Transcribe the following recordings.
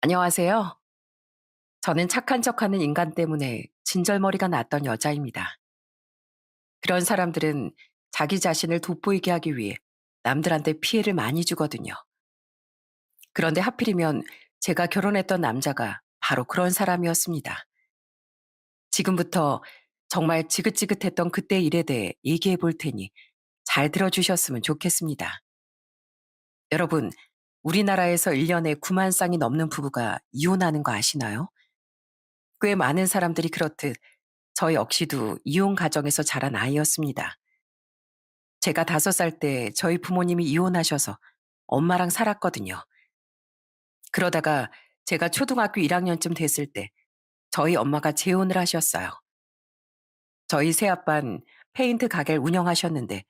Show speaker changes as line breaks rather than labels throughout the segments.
안녕하세요. 저는 착한 척하는 인간 때문에 진절머리가 났던 여자입니다. 그런 사람들은 자기 자신을 돋보이게 하기 위해 남들한테 피해를 많이 주거든요. 그런데 하필이면 제가 결혼했던 남자가 바로 그런 사람이었습니다. 지금부터 정말 지긋지긋했던 그때 일에 대해 얘기해 볼 테니 잘 들어주셨으면 좋겠습니다. 여러분, 우리나라에서 1년에 9만 쌍이 넘는 부부가 이혼하는 거 아시나요? 꽤 많은 사람들이 그렇듯 저 역시도 이혼 가정에서 자란 아이였습니다. 제가 5살 때 저희 부모님이 이혼하셔서 엄마랑 살았거든요. 그러다가 제가 초등학교 1학년쯤 됐을 때 저희 엄마가 재혼을 하셨어요. 저희 새아빠는 페인트 가게를 운영하셨는데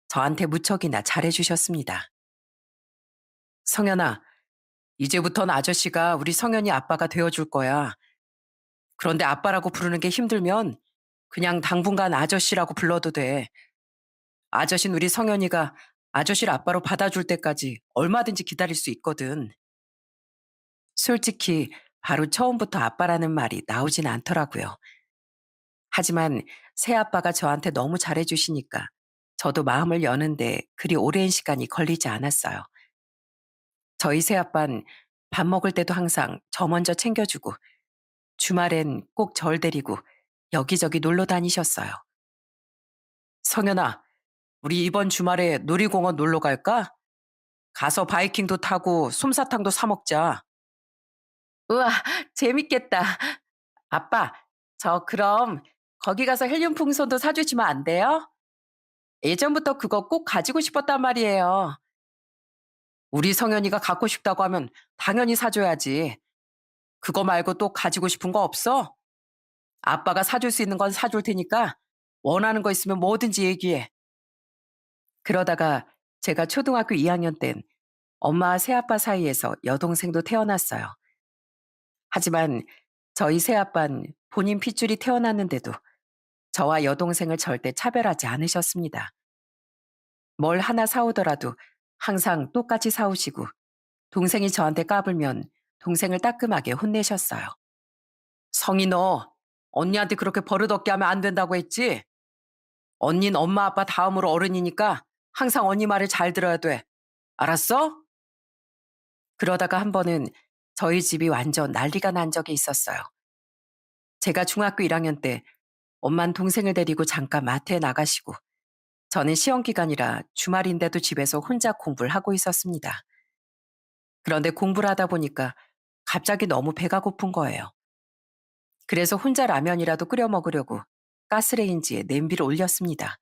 저한테 무척이나 잘해주셨습니다. 성현아, 이제부턴 아저씨가 우리 성현이 아빠가 되어줄 거야. 그런데 아빠라고 부르는 게 힘들면 그냥 당분간 아저씨라고 불러도 돼. 아저씨는 우리 성현이가 아저씨를 아빠로 받아줄 때까지 얼마든지 기다릴 수 있거든. 솔직히 바로 처음부터 아빠라는 말이 나오진 않더라고요. 하지만 새아빠가 저한테 너무 잘해주시니까 저도 마음을 여는데 그리 오랜 시간이 걸리지 않았어요. 저희 새아빠는 밥 먹을 때도 항상 저 먼저 챙겨주고 주말엔 꼭 절 데리고 여기저기 놀러 다니셨어요. 성현아, 우리 이번 주말에 놀이공원 놀러 갈까? 가서 바이킹도 타고 솜사탕도 사 먹자. 우와, 재밌겠다. 아빠, 저 그럼 거기 가서 헬륨 풍선도 사주시면 안 돼요? 예전부터 그거 꼭 가지고 싶었단 말이에요. 우리 성현이가 갖고 싶다고 하면 당연히 사줘야지. 그거 말고 또 가지고 싶은 거 없어? 아빠가 사줄 수 있는 건 사줄 테니까 원하는 거 있으면 뭐든지 얘기해. 그러다가 제가 초등학교 2학년 땐 엄마와 새아빠 사이에서 여동생도 태어났어요. 하지만 저희 새아빠는 본인 핏줄이 태어났는데도 저와 여동생을 절대 차별하지 않으셨습니다. 뭘 하나 사오더라도 항상 똑같이 사오시고 동생이 저한테 까불면 동생을 따끔하게 혼내셨어요. 성희 너 언니한테 그렇게 버릇없게 하면 안 된다고 했지? 언닌 엄마 아빠 다음으로 어른이니까 항상 언니 말을 잘 들어야 돼. 알았어? 그러다가 한 번은 저희 집이 완전 난리가 난 적이 있었어요. 제가 중학교 1학년 때 엄만 동생을 데리고 잠깐 마트에 나가시고 저는 시험 기간이라 주말인데도 집에서 혼자 공부를 하고 있었습니다. 그런데 공부를 하다 보니까 갑자기 너무 배가 고픈 거예요. 그래서 혼자 라면이라도 끓여 먹으려고 가스레인지에 냄비를 올렸습니다.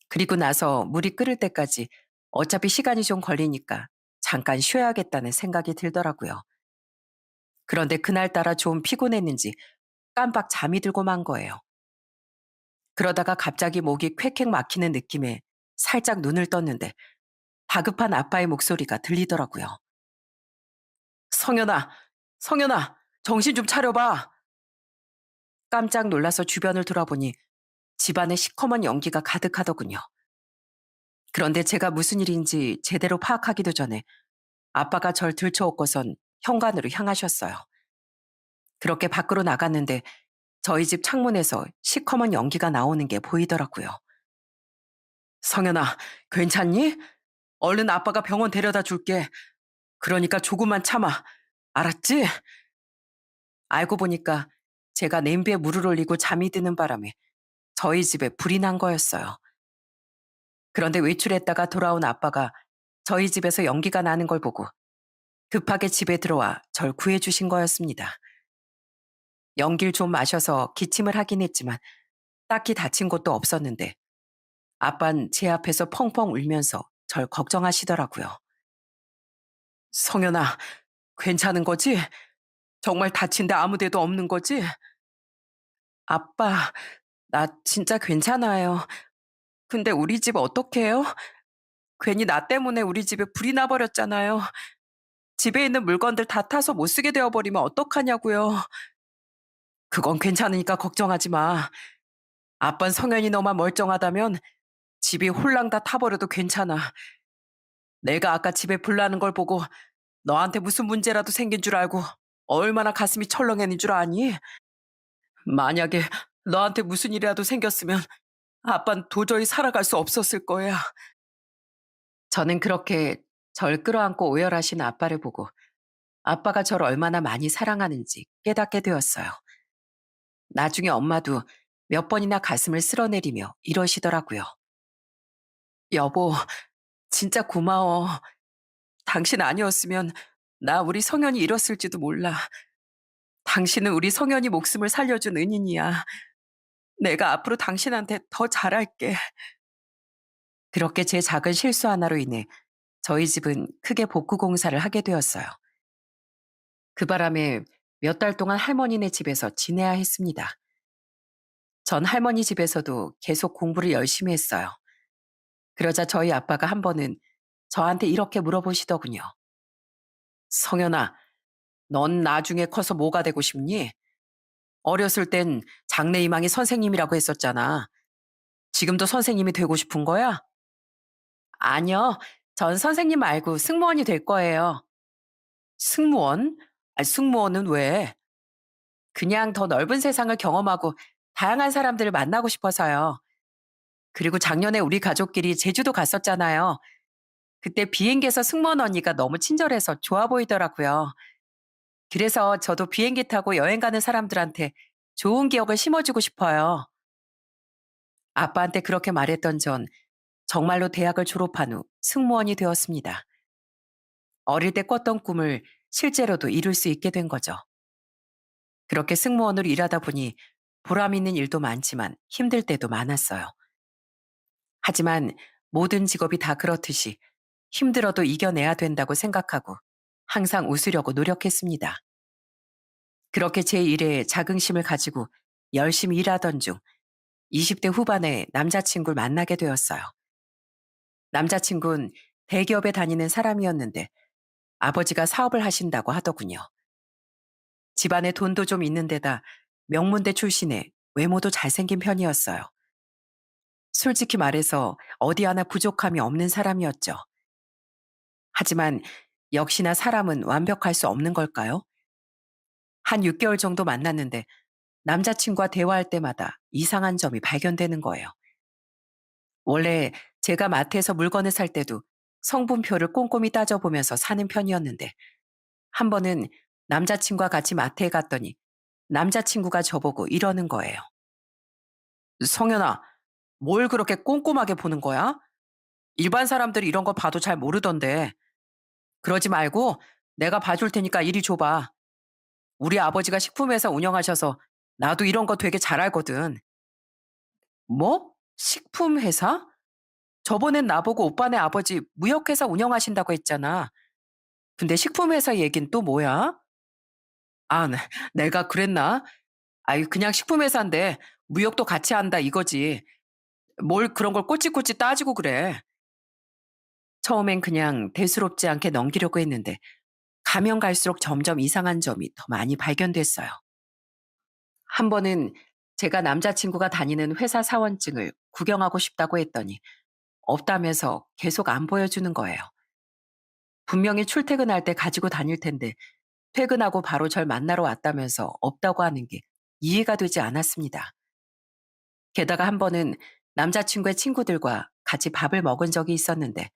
그리고 나서 물이 끓을 때까지 어차피 시간이 좀 걸리니까 잠깐 쉬어야겠다는 생각이 들더라고요. 그런데 그날따라 좀 피곤했는지 깜빡 잠이 들고 만 거예요. 그러다가 갑자기 목이 퀭퀭 막히는 느낌에 살짝 눈을 떴는데 다급한 아빠의 목소리가 들리더라고요. 성현아, 성현아, 정신 좀 차려봐. 깜짝 놀라서 주변을 돌아보니 집안에 시커먼 연기가 가득하더군요. 그런데 제가 무슨 일인지 제대로 파악하기도 전에 아빠가 절 들쳐업고선 현관으로 향하셨어요. 그렇게 밖으로 나갔는데 저희 집 창문에서 시커먼 연기가 나오는 게 보이더라고요. 성현아, 괜찮니? 얼른 아빠가 병원 데려다 줄게. 그러니까 조금만 참아. 알았지? 알고 보니까 제가 냄비에 물을 올리고 잠이 드는 바람에 저희 집에 불이 난 거였어요. 그런데 외출했다가 돌아온 아빠가 저희 집에서 연기가 나는 걸 보고 급하게 집에 들어와 절 구해주신 거였습니다. 연기를 좀 마셔서 기침을 하긴 했지만 딱히 다친 곳도 없었는데 아빤 제 앞에서 펑펑 울면서 절 걱정하시더라고요. 성현아, 괜찮은 거지? 정말 다친 데 아무 데도 없는 거지? 아빠, 나 진짜 괜찮아요. 근데 우리 집 어떡해요? 괜히 나 때문에 우리 집에 불이 나버렸잖아요. 집에 있는 물건들 다 타서 못 쓰게 되어버리면 어떡하냐고요. 그건 괜찮으니까 걱정하지 마. 아빤 성현이 너만 멀쩡하다면 집이 홀랑 다 타버려도 괜찮아. 내가 아까 집에 불 나는 걸 보고 너한테 무슨 문제라도 생긴 줄 알고 얼마나 가슴이 철렁해진 줄 아니? 만약에 너한테 무슨 일이라도 생겼으면 아빤 도저히 살아갈 수 없었을 거야. 저는 그렇게 절 끌어안고 오열하신 아빠를 보고 아빠가 저를 얼마나 많이 사랑하는지 깨닫게 되었어요. 나중에 엄마도 몇 번이나 가슴을 쓸어내리며 이러시더라고요. 여보, 진짜 고마워. 당신 아니었으면 나 우리 성현이 잃었을지도 몰라. 당신은 우리 성현이 목숨을 살려준 은인이야. 내가 앞으로 당신한테 더 잘할게. 그렇게 제 작은 실수 하나로 인해 저희 집은 크게 복구 공사를 하게 되었어요. 그 바람에 몇 달 동안 할머니네 집에서 지내야 했습니다. 전 할머니 집에서도 계속 공부를 열심히 했어요. 그러자 저희 아빠가 한 번은 저한테 이렇게 물어보시더군요. 성현아, 넌 나중에 커서 뭐가 되고 싶니? 어렸을 땐 장래희망이 선생님이라고 했었잖아. 지금도 선생님이 되고 싶은 거야? 아니요. 전 선생님 말고 승무원이 될 거예요. 승무원? 승무원은 왜? 그냥 더 넓은 세상을 경험하고 다양한 사람들을 만나고 싶어서요. 그리고 작년에 우리 가족끼리 제주도 갔었잖아요. 그때 비행기에서 승무원 언니가 너무 친절해서 좋아 보이더라고요. 그래서 저도 비행기 타고 여행 가는 사람들한테 좋은 기억을 심어주고 싶어요. 아빠한테 그렇게 말했던 전 정말로 대학을 졸업한 후 승무원이 되었습니다. 어릴 때 꿨던 꿈을 실제로도 이룰 수 있게 된 거죠. 그렇게 승무원으로 일하다 보니 보람 있는 일도 많지만 힘들 때도 많았어요. 하지만 모든 직업이 다 그렇듯이 힘들어도 이겨내야 된다고 생각하고 항상 웃으려고 노력했습니다. 그렇게 제 일에 자긍심을 가지고 열심히 일하던 중 20대 후반에 남자친구를 만나게 되었어요. 남자친구는 대기업에 다니는 사람이었는데 아버지가 사업을 하신다고 하더군요. 집안에 돈도 좀 있는 데다 명문대 출신에 외모도 잘생긴 편이었어요. 솔직히 말해서 어디 하나 부족함이 없는 사람이었죠. 하지만 역시나 사람은 완벽할 수 없는 걸까요? 한 6개월 정도 만났는데 남자친구와 대화할 때마다 이상한 점이 발견되는 거예요. 원래 제가 마트에서 물건을 살 때도 성분표를 꼼꼼히 따져보면서 사는 편이었는데 한 번은 남자친구와 같이 마트에 갔더니 남자친구가 저보고 이러는 거예요. 성현아, 뭘 그렇게 꼼꼼하게 보는 거야? 일반 사람들이 이런 거 봐도 잘 모르던데. 그러지 말고 내가 봐줄 테니까 이리 줘봐. 우리 아버지가 식품회사 운영하셔서 나도 이런 거 되게 잘 알거든. 뭐? 식품회사? 저번엔 나보고 오빠네 아버지 무역회사 운영하신다고 했잖아. 근데 식품회사 얘긴 또 뭐야? 아, 내가 그랬나? 아유, 그냥 식품회사인데 무역도 같이 한다 이거지. 뭘 그런 걸 꼬치꼬치 따지고 그래. 처음엔 그냥 대수롭지 않게 넘기려고 했는데 가면 갈수록 점점 이상한 점이 더 많이 발견됐어요. 한 번은 제가 남자친구가 다니는 회사 사원증을 구경하고 싶다고 했더니 없다면서 계속 안 보여주는 거예요. 분명히 출퇴근할 때 가지고 다닐 텐데 퇴근하고 바로 절 만나러 왔다면서 없다고 하는 게 이해가 되지 않았습니다. 게다가 한 번은 남자친구의 친구들과 같이 밥을 먹은 적이 있었는데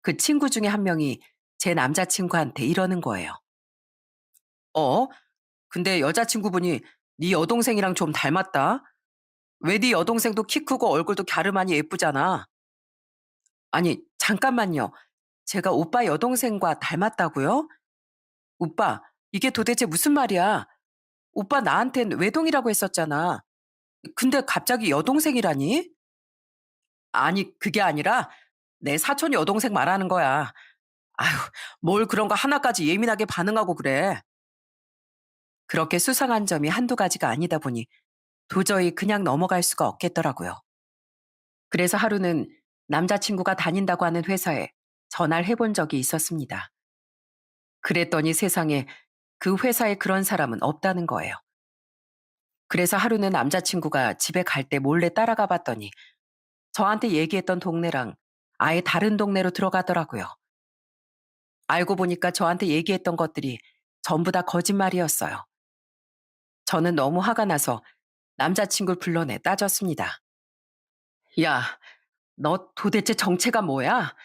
그 친구 중에 한 명이 제 남자친구한테 이러는 거예요. 어? 근데 여자친구분이 네 여동생이랑 좀 닮았다. 왜 네 여동생도 키 크고 얼굴도 갸름하니 예쁘잖아. 아니, 잠깐만요. 제가 오빠 여동생과 닮았다고요? 오빠, 이게 도대체 무슨 말이야? 오빠 나한텐 외동이라고 했었잖아. 근데 갑자기 여동생이라니? 아니, 그게 아니라 내 사촌 여동생 말하는 거야. 아휴, 뭘 그런 거 하나까지 예민하게 반응하고 그래. 그렇게 수상한 점이 한두 가지가 아니다 보니 도저히 그냥 넘어갈 수가 없겠더라고요. 그래서 하루는 남자친구가 다닌다고 하는 회사에 전화를 해본 적이 있었습니다. 그랬더니 세상에 그 회사에 그런 사람은 없다는 거예요. 그래서 하루는 남자친구가 집에 갈 때 몰래 따라가 봤더니 저한테 얘기했던 동네랑 아예 다른 동네로 들어가더라고요. 알고 보니까 저한테 얘기했던 것들이 전부 다 거짓말이었어요. 저는 너무 화가 나서 남자친구를 불러내 따졌습니다. 야, 너 도대체 정체가 뭐야?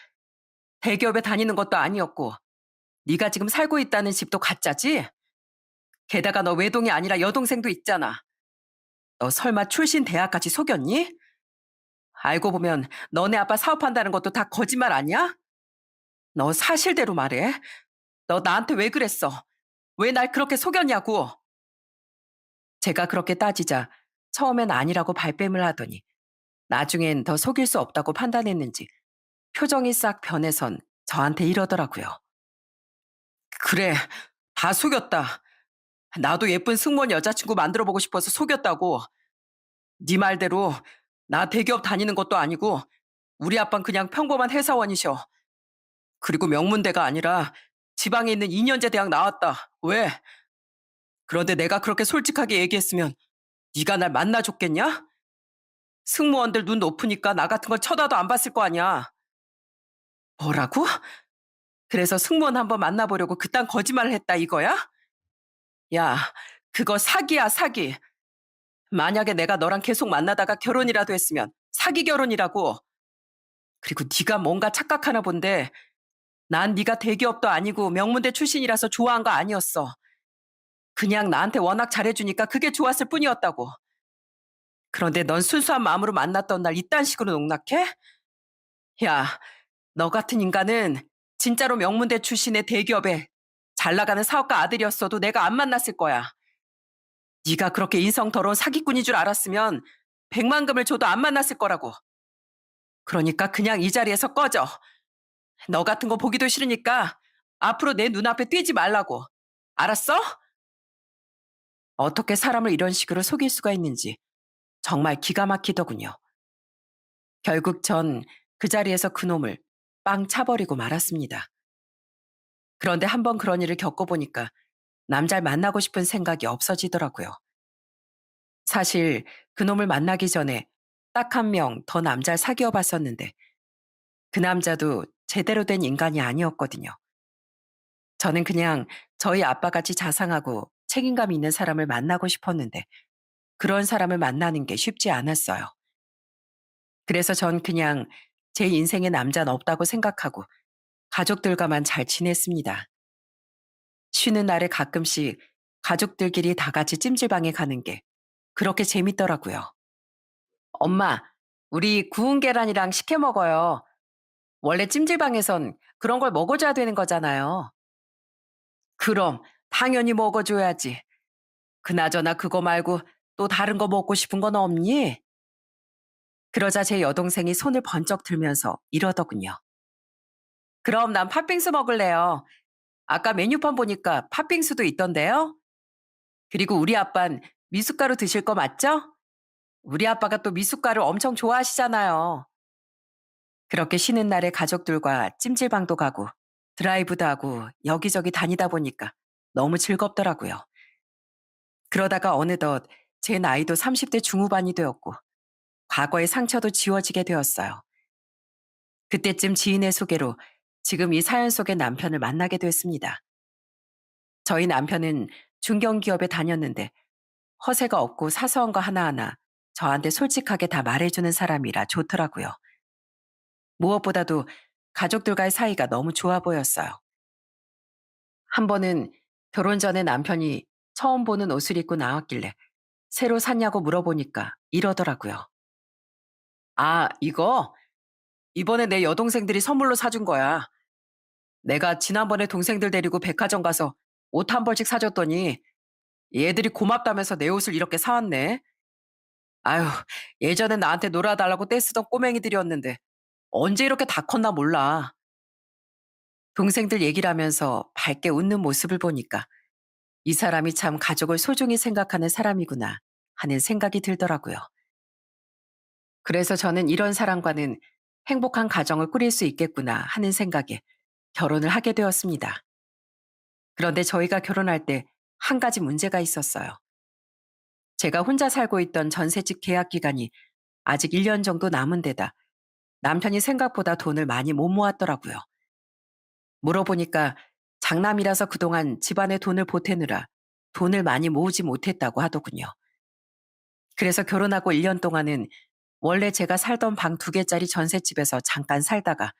대기업에 다니는 것도 아니었고 네가 지금 살고 있다는 집도 가짜지? 게다가 너 외동이 아니라 여동생도 있잖아. 너 설마 출신 대학까지 속였니? 알고 보면 너네 아빠 사업한다는 것도 다 거짓말 아니야? 너 사실대로 말해. 너 나한테 왜 그랬어? 왜 날 그렇게 속였냐고. 제가 그렇게 따지자 처음엔 아니라고 발뺌을 하더니 나중엔 더 속일 수 없다고 판단했는지 표정이 싹 변해선 저한테 이러더라고요. 그래, 다 속였다. 나도 예쁜 승무원 여자친구 만들어보고 싶어서 속였다고. 네 말대로 나 대기업 다니는 것도 아니고 우리 아빠는 그냥 평범한 회사원이셔. 그리고 명문대가 아니라 지방에 있는 2년제 대학 나왔다. 왜? 그런데 내가 그렇게 솔직하게 얘기했으면 네가 날 만나줬겠냐? 승무원들 눈 높으니까 나 같은 걸 쳐다도 안 봤을 거 아니야. 뭐라고? 그래서 승무원 한번 만나보려고 그딴 거짓말을 했다 이거야? 야, 그거 사기야 사기. 만약에 내가 너랑 계속 만나다가 결혼이라도 했으면 사기 결혼이라고. 그리고 네가 뭔가 착각하나 본데 난 네가 대기업도 아니고 명문대 출신이라서 좋아한 거 아니었어. 그냥 나한테 워낙 잘해주니까 그게 좋았을 뿐이었다고. 그런데 넌 순수한 마음으로 만났던 날 이딴 식으로 농락해? 야, 너 같은 인간은 진짜로 명문대 출신의 대기업에 잘 나가는 사업가 아들이었어도 내가 안 만났을 거야. 네가 그렇게 인성 더러운 사기꾼인 줄 알았으면 100만 금을 줘도 안 만났을 거라고. 그러니까 그냥 이 자리에서 꺼져. 너 같은 거 보기도 싫으니까 앞으로 내 눈앞에 뛰지 말라고. 알았어? 어떻게 사람을 이런 식으로 속일 수가 있는지 정말 기가 막히더군요. 결국 전 그 자리에서 그놈을 빵 차버리고 말았습니다. 그런데 한번 그런 일을 겪어보니까 남자를 만나고 싶은 생각이 없어지더라고요. 사실 그놈을 만나기 전에 딱 한 명 더 남자를 사귀어 봤었는데 그 남자도 제대로 된 인간이 아니었거든요. 저는 그냥 저희 아빠같이 자상하고 책임감 있는 사람을 만나고 싶었는데 그런 사람을 만나는 게 쉽지 않았어요. 그래서 전 그냥 제 인생에 남자는 없다고 생각하고 가족들과만 잘 지냈습니다. 쉬는 날에 가끔씩 가족들끼리 다 같이 찜질방에 가는 게 그렇게 재밌더라고요. 엄마, 우리 구운 계란이랑 식혜 먹어요. 원래 찜질방에선 그런 걸 먹어줘야 되는 거잖아요. 그럼 당연히 먹어줘야지. 그나저나 그거 말고 또 다른 거 먹고 싶은 건 없니? 그러자 제 여동생이 손을 번쩍 들면서 이러더군요. 그럼 난 팥빙수 먹을래요. 아까 메뉴판 보니까 팥빙수도 있던데요? 그리고 우리 아빤 미숫가루 드실 거 맞죠? 우리 아빠가 또 미숫가루 엄청 좋아하시잖아요. 그렇게 쉬는 날에 가족들과 찜질방도 가고 드라이브도 하고 여기저기 다니다 보니까 너무 즐겁더라고요. 그러다가 어느덧 제 나이도 30대 중후반이 되었고 과거의 상처도 지워지게 되었어요. 그때쯤 지인의 소개로 지금 이 사연 속의 남편을 만나게 됐습니다. 저희 남편은 중견기업에 다녔는데 허세가 없고 사소한 거 하나하나 저한테 솔직하게 다 말해주는 사람이라 좋더라고요. 무엇보다도 가족들과의 사이가 너무 좋아 보였어요. 한 번은 결혼 전에 남편이 처음 보는 옷을 입고 나왔길래 새로 샀냐고 물어보니까 이러더라고요. 아, 이거? 이번에 내 여동생들이 선물로 사준 거야. 내가 지난번에 동생들 데리고 백화점 가서 옷 한 벌씩 사줬더니 얘들이 고맙다면서 내 옷을 이렇게 사왔네. 아유, 예전엔 나한테 놀아달라고 떼쓰던 꼬맹이들이었는데 언제 이렇게 다 컸나 몰라. 동생들 얘기를 하면서 밝게 웃는 모습을 보니까 이 사람이 참 가족을 소중히 생각하는 사람이구나 하는 생각이 들더라고요. 그래서 저는 이런 사람과는 행복한 가정을 꾸릴 수 있겠구나 하는 생각에 결혼을 하게 되었습니다. 그런데 저희가 결혼할 때 한 가지 문제가 있었어요. 제가 혼자 살고 있던 전셋집 계약 기간이 아직 1년 정도 남은 데다 남편이 생각보다 돈을 많이 못 모았더라고요. 물어보니까 장남이라서 그동안 집안에 돈을 보태느라 돈을 많이 모으지 못했다고 하더군요. 그래서 결혼하고 1년 동안은 원래 제가 살던 방 2개짜리 전셋집에서 잠깐 살다가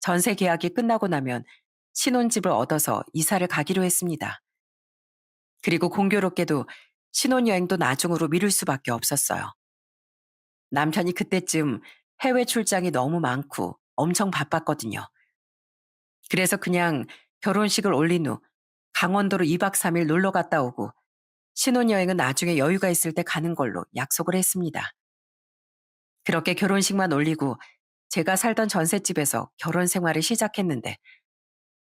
전세 계약이 끝나고 나면 신혼집을 얻어서 이사를 가기로 했습니다. 그리고 공교롭게도 신혼여행도 나중으로 미룰 수밖에 없었어요. 남편이 그때쯤 해외 출장이 너무 많고 엄청 바빴거든요. 그래서 그냥 결혼식을 올린 후 강원도로 2박 3일 놀러 갔다 오고 신혼여행은 나중에 여유가 있을 때 가는 걸로 약속을 했습니다. 그렇게 결혼식만 올리고 제가 살던 전셋집에서 결혼 생활을 시작했는데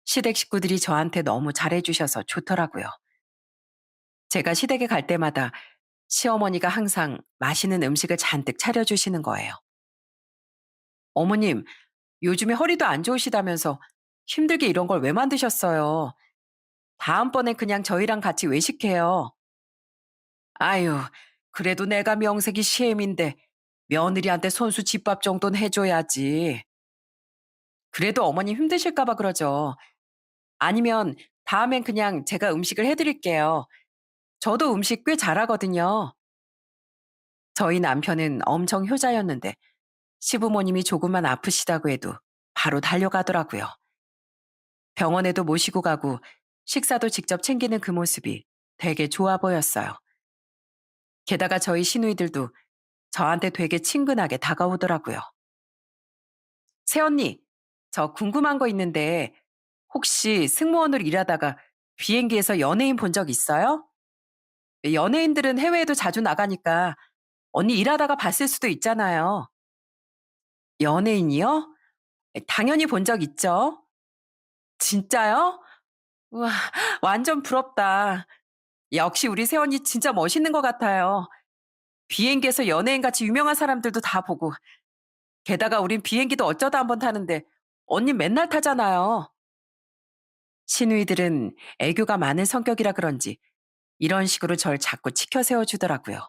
시댁 식구들이 저한테 너무 잘해주셔서 좋더라고요. 제가 시댁에 갈 때마다 시어머니가 항상 맛있는 음식을 잔뜩 차려주시는 거예요. 어머님, 요즘에 허리도 안 좋으시다면서 힘들게 이런 걸 왜 만드셨어요? 다음번엔 그냥 저희랑 같이 외식해요. 아유, 그래도 내가 명색이 시엠인데 며느리한테 손수 집밥 정도는 해줘야지. 그래도 어머님 힘드실까 봐 그러죠. 아니면 다음엔 그냥 제가 음식을 해드릴게요. 저도 음식 꽤 잘하거든요. 저희 남편은 엄청 효자였는데 시부모님이 조금만 아프시다고 해도 바로 달려가더라고요. 병원에도 모시고 가고 식사도 직접 챙기는 그 모습이 되게 좋아 보였어요. 게다가 저희 시누이들도 저한테 되게 친근하게 다가오더라고요. 새언니, 저 궁금한 거 있는데 혹시 승무원으로 일하다가 비행기에서 연예인 본 적 있어요? 연예인들은 해외에도 자주 나가니까 언니 일하다가 봤을 수도 있잖아요. 연예인이요? 당연히 본 적 있죠. 진짜요? 우와, 완전 부럽다. 역시 우리 새언니 진짜 멋있는 것 같아요. 비행기에서 연예인같이 유명한 사람들도 다 보고, 게다가 우린 비행기도 어쩌다 한번 타는데, 언니 맨날 타잖아요. 시누이들은 애교가 많은 성격이라 그런지 이런 식으로 절 자꾸 치켜 세워주더라고요.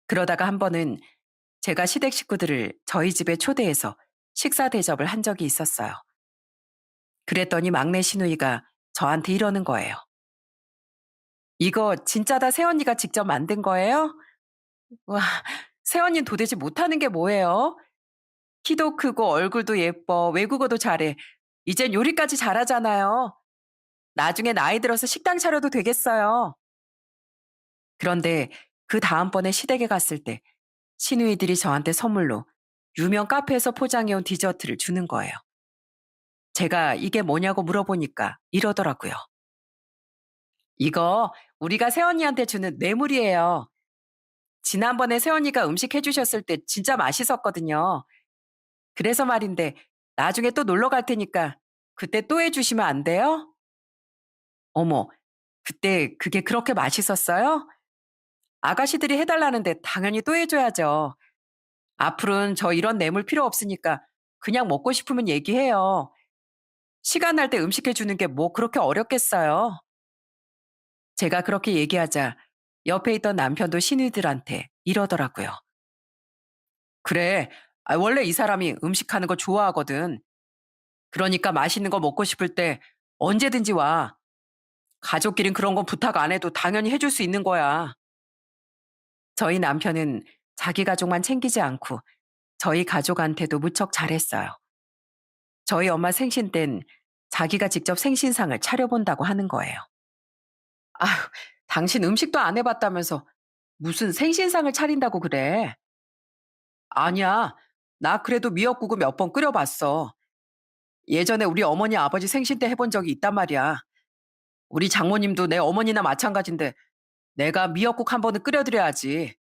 그러다가 한 번은 제가 시댁 식구들을 저희 집에 초대해서 식사 대접을 한 적이 있었어요. 그랬더니 막내 시누이가 저한테 이러는 거예요. 이거 진짜 다 새언니가 직접 만든 거예요? 와, 새언니는 도대체 못하는 게 뭐예요? 키도 크고 얼굴도 예뻐, 외국어도 잘해. 이젠 요리까지 잘하잖아요. 나중에 나이 들어서 식당 차려도 되겠어요. 그런데 그 다음번에 시댁에 갔을 때 시누이들이 저한테 선물로 유명 카페에서 포장해온 디저트를 주는 거예요. 제가 이게 뭐냐고 물어보니까 이러더라고요. 이거 우리가 새언니한테 주는 뇌물이에요. 지난번에 새언니가 음식 해주셨을 때 진짜 맛있었거든요. 그래서 말인데 나중에 또 놀러 갈 테니까 그때 또 해주시면 안 돼요? 어머, 그때 그게 그렇게 맛있었어요? 아가씨들이 해달라는데 당연히 또 해줘야죠. 앞으로는 저 이런 뇌물 필요 없으니까 그냥 먹고 싶으면 얘기해요. 시간 날 때 음식 해주는 게 뭐 그렇게 어렵겠어요. 제가 그렇게 얘기하자 옆에 있던 남편도 신우들한테 이러더라고요. 그래, 원래 이 사람이 음식하는 거 좋아하거든. 그러니까 맛있는 거 먹고 싶을 때 언제든지 와. 가족끼린 그런 건 부탁 안 해도 당연히 해줄 수 있는 거야. 저희 남편은 자기 가족만 챙기지 않고 저희 가족한테도 무척 잘했어요. 저희 엄마 생신 땐 자기가 직접 생신상을 차려본다고 하는 거예요. 아휴, 당신 음식도 안 해봤다면서 무슨 생신상을 차린다고 그래? 아니야. 나 그래도 미역국을 몇 번 끓여봤어. 예전에 우리 어머니 아버지 생신 때 해본 적이 있단 말이야. 우리 장모님도 내 어머니나 마찬가지인데 내가 미역국 한 번은 끓여드려야지.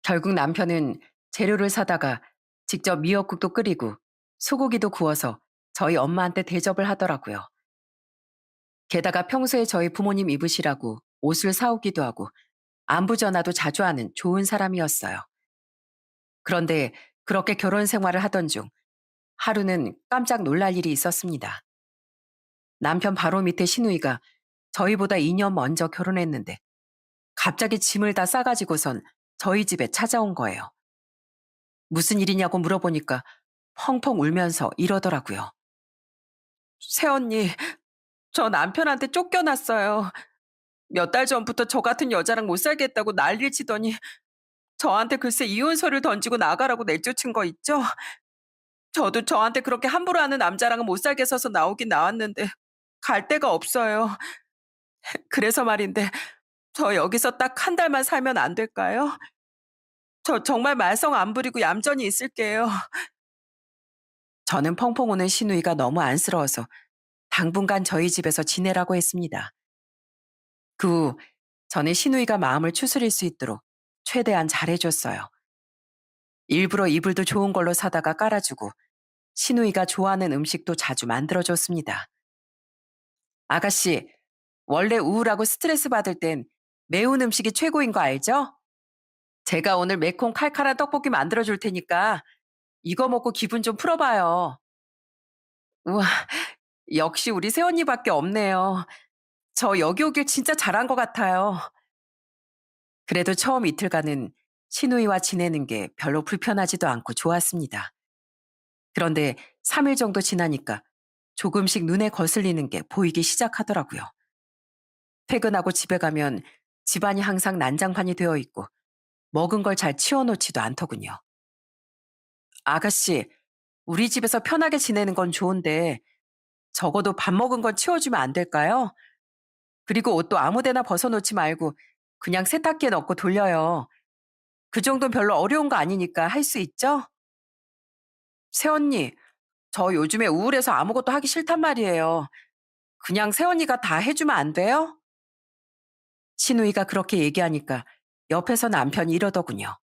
결국 남편은 재료를 사다가 직접 미역국도 끓이고 소고기도 구워서 저희 엄마한테 대접을 하더라고요. 게다가 평소에 저희 부모님 입으시라고 옷을 사오기도 하고 안부 전화도 자주 하는 좋은 사람이었어요. 그런데 그렇게 결혼 생활을 하던 중 하루는 깜짝 놀랄 일이 있었습니다. 남편 바로 밑에 시누이가 저희보다 2년 먼저 결혼했는데 갑자기 짐을 다 싸가지고선 저희 집에 찾아온 거예요. 무슨 일이냐고 물어보니까 펑펑 울면서 이러더라고요. 새언니, 저 남편한테 쫓겨났어요. 몇 달 전부터 저 같은 여자랑 못 살겠다고 난리를 치더니 저한테 글쎄 이혼서를 던지고 나가라고 내쫓은 거 있죠? 저도 저한테 그렇게 함부로 하는 남자랑은 못 살겠어서 나오긴 나왔는데 갈 데가 없어요. 그래서 말인데 저 여기서 딱 한 달만 살면 안 될까요? 저 정말 말썽 안 부리고 얌전히 있을게요. 저는 펑펑 우는 시누이가 너무 안쓰러워서 당분간 저희 집에서 지내라고 했습니다. 그 후 저는 시누이가 마음을 추스릴 수 있도록 최대한 잘해줬어요. 일부러 이불도 좋은 걸로 사다가 깔아주고 시누이가 좋아하는 음식도 자주 만들어줬습니다. 아가씨, 원래 우울하고 스트레스 받을 땐 매운 음식이 최고인 거 알죠? 제가 오늘 매콤 칼칼한 떡볶이 만들어줄 테니까 이거 먹고 기분 좀 풀어봐요. 우와, 역시 우리 새언니밖에 없네요. 저 여기 오길 진짜 잘한 것 같아요. 그래도 처음 이틀간은 시누이와 지내는 게 별로 불편하지도 않고 좋았습니다. 그런데 3일 정도 지나니까 조금씩 눈에 거슬리는 게 보이기 시작하더라고요. 퇴근하고 집에 가면 집안이 항상 난장판이 되어 있고 먹은 걸 잘 치워놓지도 않더군요. 아가씨, 우리 집에서 편하게 지내는 건 좋은데 적어도 밥 먹은 건 치워주면 안 될까요? 그리고 옷도 아무데나 벗어놓지 말고 그냥 세탁기에 넣고 돌려요. 그 정도는 별로 어려운 거 아니니까 할 수 있죠? 새언니, 저 요즘에 우울해서 아무것도 하기 싫단 말이에요. 그냥 새언니가 다 해주면 안 돼요? 신우이가 그렇게 얘기하니까 옆에서 남편이 이러더군요.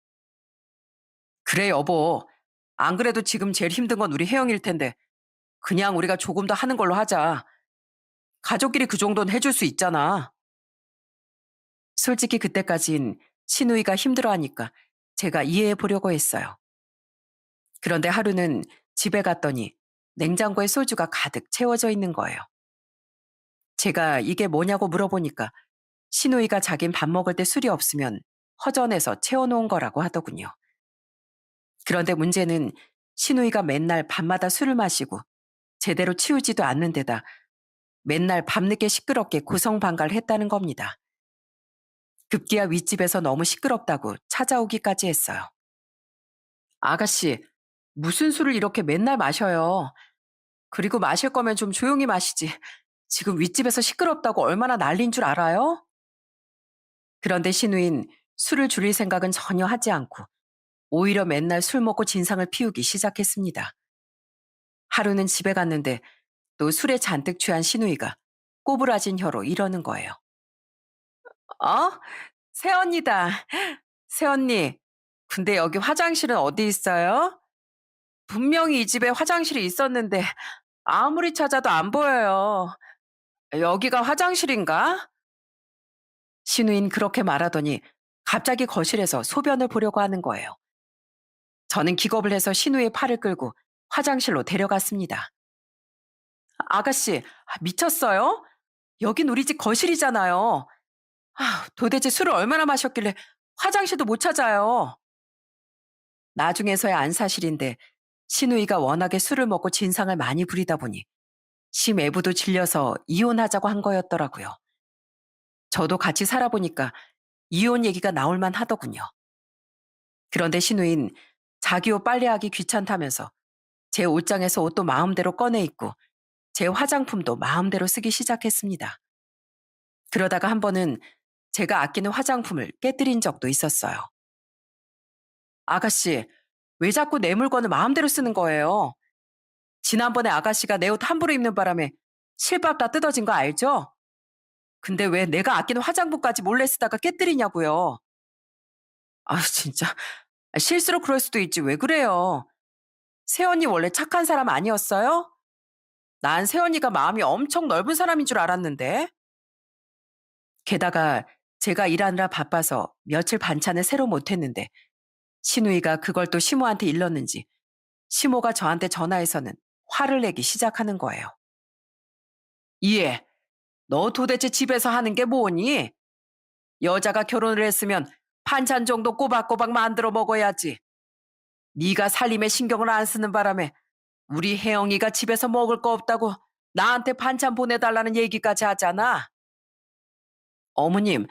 그래, 여보. 안 그래도 지금 제일 힘든 건 우리 혜영일 텐데 그냥 우리가 조금 더 하는 걸로 하자. 가족끼리 그 정도는 해줄 수 있잖아. 솔직히 그때까진 신우이가 힘들어하니까 제가 이해해 보려고 했어요. 그런데 하루는 집에 갔더니 냉장고에 소주가 가득 채워져 있는 거예요. 제가 이게 뭐냐고 물어보니까 신우이가 자긴 밥 먹을 때 술이 없으면 허전해서 채워놓은 거라고 하더군요. 그런데 문제는 신우이가 맨날 밤마다 술을 마시고 제대로 치우지도 않는 데다 맨날 밤늦게 시끄럽게 고성방가를 했다는 겁니다. 급기야 윗집에서 너무 시끄럽다고 찾아오기까지 했어요. 아가씨, 무슨 술을 이렇게 맨날 마셔요? 그리고 마실 거면 좀 조용히 마시지. 지금 윗집에서 시끄럽다고 얼마나 난린 줄 알아요? 그런데 신우인 술을 줄일 생각은 전혀 하지 않고 오히려 맨날 술 먹고 진상을 피우기 시작했습니다. 하루는 집에 갔는데 또 술에 잔뜩 취한 신우이가 꼬부라진 혀로 이러는 거예요. 어? 새언니다. 새언니, 근데 여기 화장실은 어디 있어요? 분명히 이 집에 화장실이 있었는데 아무리 찾아도 안 보여요. 여기가 화장실인가? 신우인 그렇게 말하더니 갑자기 거실에서 소변을 보려고 하는 거예요. 저는 기겁을 해서 신우의 팔을 끌고 화장실로 데려갔습니다. 아가씨, 미쳤어요? 여긴 우리 집 거실이잖아요. 도대체 술을 얼마나 마셨길래 화장실도 못 찾아요. 나중에서야 안 사실인데 신우이가 워낙에 술을 먹고 진상을 많이 부리다 보니 심애부도 질려서 이혼하자고 한 거였더라고요. 저도 같이 살아보니까 이혼 얘기가 나올만 하더군요. 그런데 신우인 자기 옷 빨래하기 귀찮다면서 제 옷장에서 옷도 마음대로 꺼내 입고 제 화장품도 마음대로 쓰기 시작했습니다. 그러다가 한 번은 제가 아끼는 화장품을 깨뜨린 적도 있었어요. 아가씨, 왜 자꾸 내 물건을 마음대로 쓰는 거예요? 지난번에 아가씨가 내 옷 함부로 입는 바람에 실밥 다 뜯어진 거 알죠? 근데 왜 내가 아끼는 화장품까지 몰래 쓰다가 깨뜨리냐고요? 진짜. 실수로 그럴 수도 있지 왜 그래요? 새언니 원래 착한 사람 아니었어요? 난 새언니가 마음이 엄청 넓은 사람인 줄 알았는데. 게다가 제가 일하느라 바빠서 며칠 반찬을 새로 못했는데 신우이가 그걸 또 시모한테 일렀는지 시모가 저한테 전화해서는 화를 내기 시작하는 거예요. 이해. 너 도대체 집에서 하는 게 뭐니? 여자가 결혼을 했으면 반찬 정도 꼬박꼬박 만들어 먹어야지. 네가 살림에 신경을 안 쓰는 바람에 우리 혜영이가 집에서 먹을 거 없다고 나한테 반찬 보내달라는 얘기까지 하잖아. 어머님,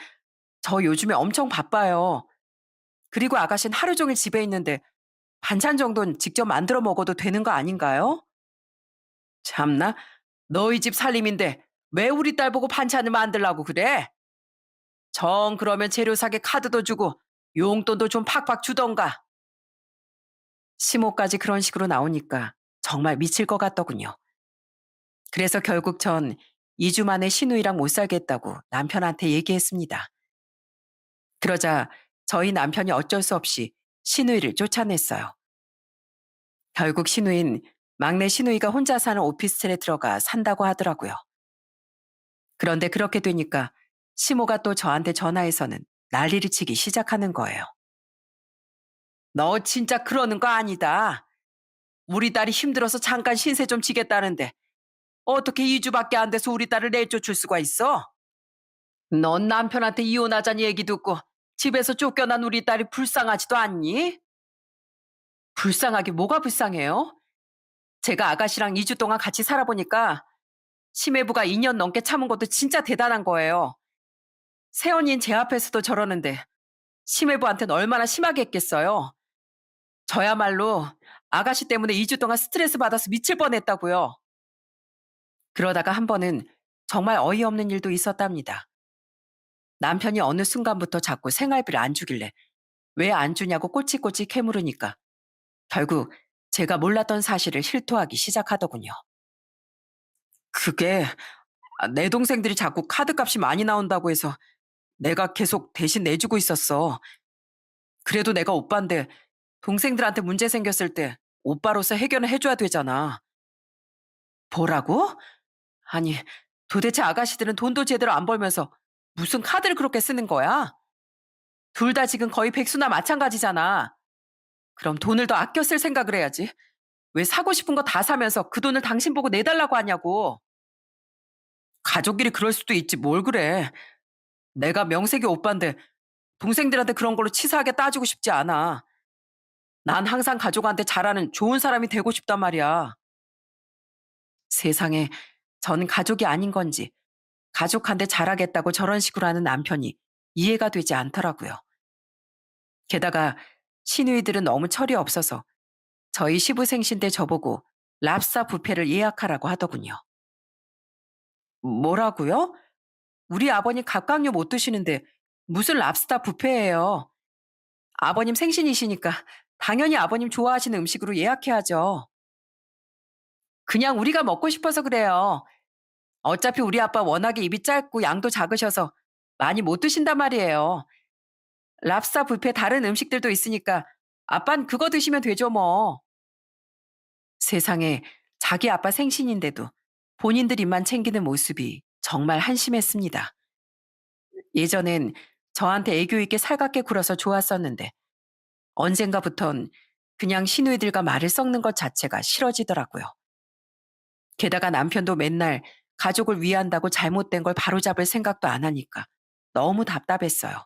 저 요즘에 엄청 바빠요. 그리고 아가씨는 하루 종일 집에 있는데 반찬 정도는 직접 만들어 먹어도 되는 거 아닌가요? 참나, 너희 집 살림인데 왜 우리 딸 보고 반찬을 만들라고 그래? 정 그러면 재료 사게 카드도 주고 용돈도 좀 팍팍 주던가. 시모까지 그런 식으로 나오니까 정말 미칠 것 같더군요. 그래서 결국 전 2주 만에 시누이랑 못 살겠다고 남편한테 얘기했습니다. 그러자 저희 남편이 어쩔 수 없이 시누이를 쫓아냈어요. 결국 시누이는 막내 시누이가 혼자 사는 오피스텔에 들어가 산다고 하더라고요. 그런데 그렇게 되니까 시모가 또 저한테 전화해서는 난리를 치기 시작하는 거예요. 너 진짜 그러는 거 아니다. 우리 딸이 힘들어서 잠깐 신세 좀 지겠다는데 어떻게 2주밖에 안 돼서 우리 딸을 내쫓을 수가 있어? 넌 남편한테 이혼하자는 얘기 듣고 집에서 쫓겨난 우리 딸이 불쌍하지도 않니? 불쌍하게 뭐가 불쌍해요? 제가 아가씨랑 2주 동안 같이 살아보니까 심해부가 2년 넘게 참은 것도 진짜 대단한 거예요. 새언니인 제 앞에서도 저러는데 심해부한테는 얼마나 심하게 했겠어요. 저야말로 아가씨 때문에 2주 동안 스트레스 받아서 미칠 뻔했다고요. 그러다가 한 번은 정말 어이없는 일도 있었답니다. 남편이 어느 순간부터 자꾸 생활비를 안 주길래 왜 안 주냐고 꼬치꼬치 캐물으니까 결국 제가 몰랐던 사실을 실토하기 시작하더군요. 그게 내 동생들이 자꾸 카드값이 많이 나온다고 해서 내가 계속 대신 내주고 있었어. 그래도 내가 오빠인데 동생들한테 문제 생겼을 때 오빠로서 해결을 해줘야 되잖아. 뭐라고? 아니, 도대체 아가씨들은 돈도 제대로 안 벌면서 무슨 카드를 그렇게 쓰는 거야? 둘 다 지금 거의 백수나 마찬가지잖아. 그럼 돈을 더 아껴 쓸 생각을 해야지. 왜 사고 싶은 거 다 사면서 그 돈을 당신 보고 내달라고 하냐고. 가족끼리 그럴 수도 있지 뭘 그래. 내가 명색이 오빠인데 동생들한테 그런 걸로 치사하게 따지고 싶지 않아. 난 항상 가족한테 잘하는 좋은 사람이 되고 싶단 말이야. 세상에 전 가족이 아닌 건지 가족한테 잘하겠다고 저런 식으로 하는 남편이 이해가 되지 않더라고요. 게다가 시누이들은 너무 철이 없어서 저희 시부생신 때 저보고 랍스타 뷔페를 예약하라고 하더군요. 뭐라고요? 우리 아버님 갑각류 못 드시는데 무슨 랍스타 뷔페예요. 아버님 생신이시니까 당연히 아버님 좋아하시는 음식으로 예약해야죠. 그냥 우리가 먹고 싶어서 그래요. 어차피 우리 아빠 워낙에 입이 짧고 양도 작으셔서 많이 못 드신단 말이에요. 랍스타 뷔페 다른 음식들도 있으니까 아빤 그거 드시면 되죠 뭐. 세상에 자기 아빠 생신인데도 본인들 입만 챙기는 모습이 정말 한심했습니다. 예전엔 저한테 애교 있게 살갑게 굴어서 좋았었는데 언젠가부턴 그냥 시누이들과 말을 섞는 것 자체가 싫어지더라고요. 게다가 남편도 맨날 가족을 위한다고 잘못된 걸 바로잡을 생각도 안 하니까 너무 답답했어요.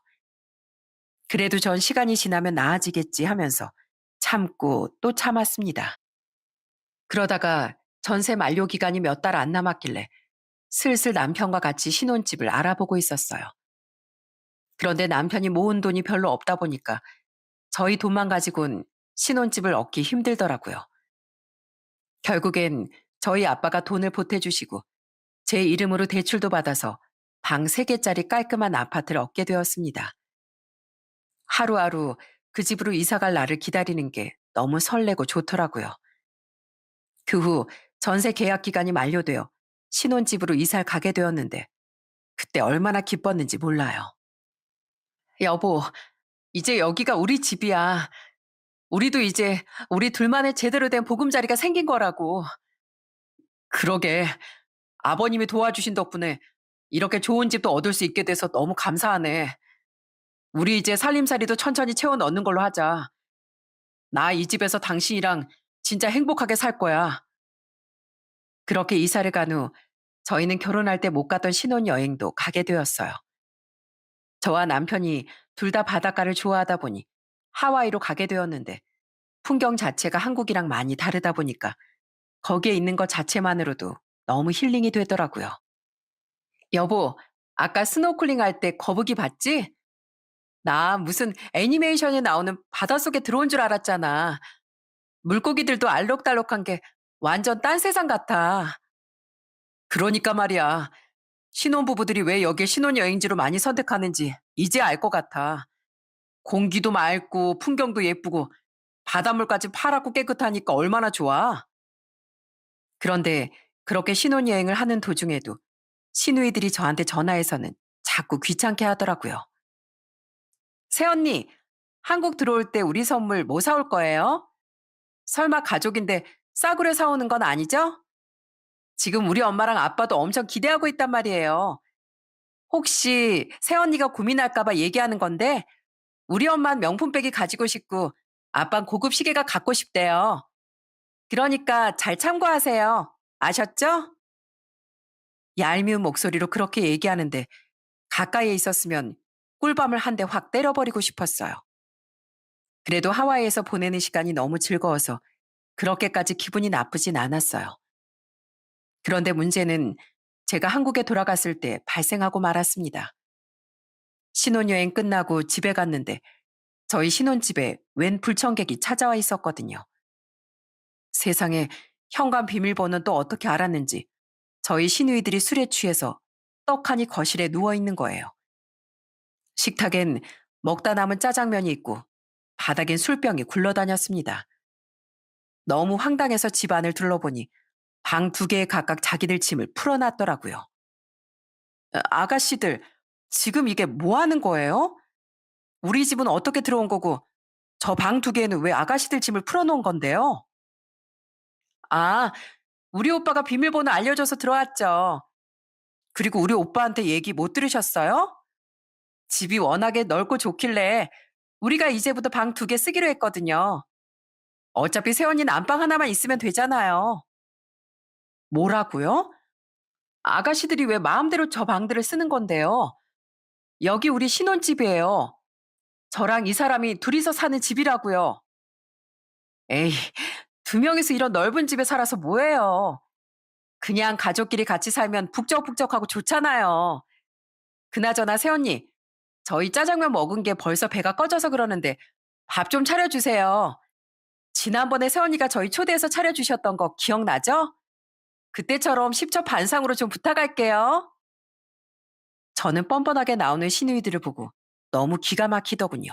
그래도 전 시간이 지나면 나아지겠지 하면서 참고 또 참았습니다. 그러다가 전세 만료 기간이 몇 달 안 남았길래 슬슬 남편과 같이 신혼집을 알아보고 있었어요. 그런데 남편이 모은 돈이 별로 없다 보니까 저희 돈만 가지고는 신혼집을 얻기 힘들더라고요. 결국엔 저희 아빠가 돈을 보태주시고 제 이름으로 대출도 받아서 방 3개짜리 깔끔한 아파트를 얻게 되었습니다. 하루하루 그 집으로 이사 갈 날을 기다리는 게 너무 설레고 좋더라고요. 그 후 전세 계약 기간이 만료되어 신혼집으로 이사를 가게 되었는데 그때 얼마나 기뻤는지 몰라요. 여보, 이제 여기가 우리 집이야. 우리도 이제 우리 둘만의 제대로 된 보금자리가 생긴 거라고. 그러게. 아버님이 도와주신 덕분에 이렇게 좋은 집도 얻을 수 있게 돼서 너무 감사하네. 우리 이제 살림살이도 천천히 채워 넣는 걸로 하자. 나 이 집에서 당신이랑 진짜 행복하게 살 거야. 그렇게 이사를 간 후 저희는 결혼할 때 못 갔던 신혼여행도 가게 되었어요. 저와 남편이 둘 다 바닷가를 좋아하다 보니 하와이로 가게 되었는데 풍경 자체가 한국이랑 많이 다르다 보니까 거기에 있는 것 자체만으로도 너무 힐링이 되더라고요. 여보, 아까 스노클링 할 때 거북이 봤지? 나 무슨 애니메이션에 나오는 바닷속에 들어온 줄 알았잖아. 물고기들도 알록달록한 게 완전 딴 세상 같아. 그러니까 말이야. 신혼부부들이 왜 여길 신혼여행지로 많이 선택하는지 이제 알 것 같아. 공기도 맑고 풍경도 예쁘고 바닷물까지 파랗고 깨끗하니까 얼마나 좋아. 그런데 그렇게 신혼여행을 하는 도중에도 시누이들이 저한테 전화해서는 자꾸 귀찮게 하더라고요. 새언니, 한국 들어올 때 우리 선물 뭐 사올 거예요? 설마 가족인데 싸구려 사오는 건 아니죠? 지금 우리 엄마랑 아빠도 엄청 기대하고 있단 말이에요. 혹시 새언니가 고민할까봐 얘기하는 건데 우리 엄만 명품백이 가지고 싶고 아빤 고급 시계가 갖고 싶대요. 그러니까 잘 참고하세요. 아셨죠? 얄미운 목소리로 그렇게 얘기하는데 가까이에 있었으면 꿀밤을 한 대 확 때려버리고 싶었어요. 그래도 하와이에서 보내는 시간이 너무 즐거워서 그렇게까지 기분이 나쁘진 않았어요. 그런데 문제는 제가 한국에 돌아갔을 때 발생하고 말았습니다. 신혼여행 끝나고 집에 갔는데 저희 신혼집에 웬 불청객이 찾아와 있었거든요. 세상에 현관 비밀번호는 또 어떻게 알았는지 저희 시누이들이 술에 취해서 떡하니 거실에 누워 있는 거예요. 식탁엔 먹다 남은 짜장면이 있고 바닥엔 술병이 굴러다녔습니다. 너무 황당해서 집안을 둘러보니 방 두 개에 각각 자기들 짐을 풀어놨더라고요. 아가씨들, 지금 이게 뭐 하는 거예요? 우리 집은 어떻게 들어온 거고 저 방 두 개에는 왜 아가씨들 짐을 풀어놓은 건데요? 아, 우리 오빠가 비밀번호 알려줘서 들어왔죠. 그리고 우리 오빠한테 얘기 못 들으셨어요? 집이 워낙에 넓고 좋길래 우리가 이제부터 방 두 개 쓰기로 했거든요. 어차피 세원이는 안방 하나만 있으면 되잖아요. 뭐라고요? 아가씨들이 왜 마음대로 저 방들을 쓰는 건데요? 여기 우리 신혼집이에요. 저랑 이 사람이 둘이서 사는 집이라고요. 에이, 두 명이서 이런 넓은 집에 살아서 뭐해요. 그냥 가족끼리 같이 살면 북적북적하고 좋잖아요. 그나저나 새언니, 저희 짜장면 먹은 게 벌써 배가 꺼져서 그러는데 밥 좀 차려주세요. 지난번에 새언니가 저희 초대해서 차려주셨던 거 기억나죠? 그때처럼 십처반상으로 좀 부탁할게요. 저는 뻔뻔하게 나오는 시누이들을 보고 너무 기가 막히더군요.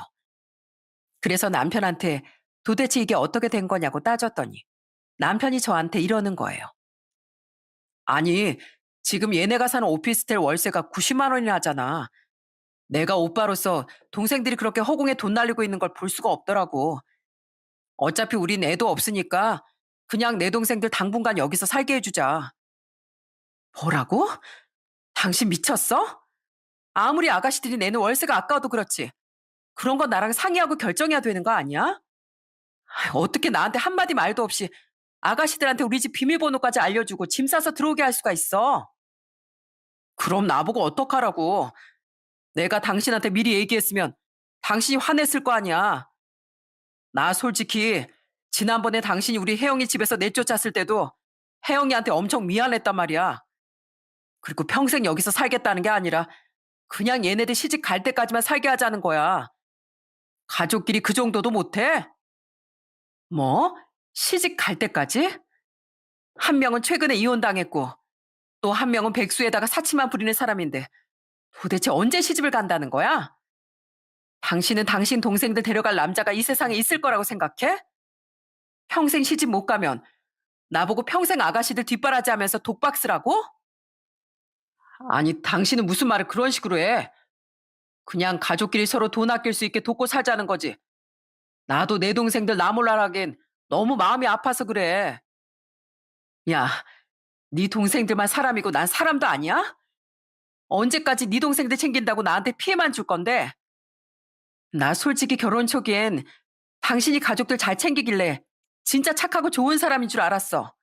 그래서 남편한테 도대체 이게 어떻게 된 거냐고 따졌더니 남편이 저한테 이러는 거예요. 아니, 지금 얘네가 사는 오피스텔 월세가 90만 원이나 하잖아. 내가 오빠로서 동생들이 그렇게 허공에 돈 날리고 있는 걸 볼 수가 없더라고. 어차피 우린 애도 없으니까 그냥 내 동생들 당분간 여기서 살게 해주자. 뭐라고? 당신 미쳤어? 아무리 아가씨들이 내는 월세가 아까워도 그렇지. 그런 건 나랑 상의하고 결정해야 되는 거 아니야? 어떻게 나한테 한마디 말도 없이 아가씨들한테 우리 집 비밀번호까지 알려주고 짐 싸서 들어오게 할 수가 있어? 그럼 나보고 어떡하라고. 내가 당신한테 미리 얘기했으면 당신이 화냈을 거 아니야. 나 솔직히 지난번에 당신이 우리 혜영이 집에서 내쫓았을 때도 혜영이한테 엄청 미안했단 말이야. 그리고 평생 여기서 살겠다는 게 아니라 그냥 얘네들 시집 갈 때까지만 살게 하자는 거야. 가족끼리 그 정도도 못해? 뭐? 시집 갈 때까지? 한 명은 최근에 이혼당했고 또 한 명은 백수에다가 사치만 부리는 사람인데 도대체 언제 시집을 간다는 거야? 당신은 당신 동생들 데려갈 남자가 이 세상에 있을 거라고 생각해? 평생 시집 못 가면 나보고 평생 아가씨들 뒷바라지 하면서 독박쓰라고? 아니, 당신은 무슨 말을 그런 식으로 해? 그냥 가족끼리 서로 돈 아낄 수 있게 돕고 살자는 거지. 나도 내 동생들 나 몰라라긴 너무 마음이 아파서 그래. 야, 네 동생들만 사람이고 난 사람도 아니야? 언제까지 네 동생들 챙긴다고 나한테 피해만 줄 건데? 나 솔직히 결혼 초기엔 당신이 가족들 잘 챙기길래 진짜 착하고 좋은 사람인 줄 알았어.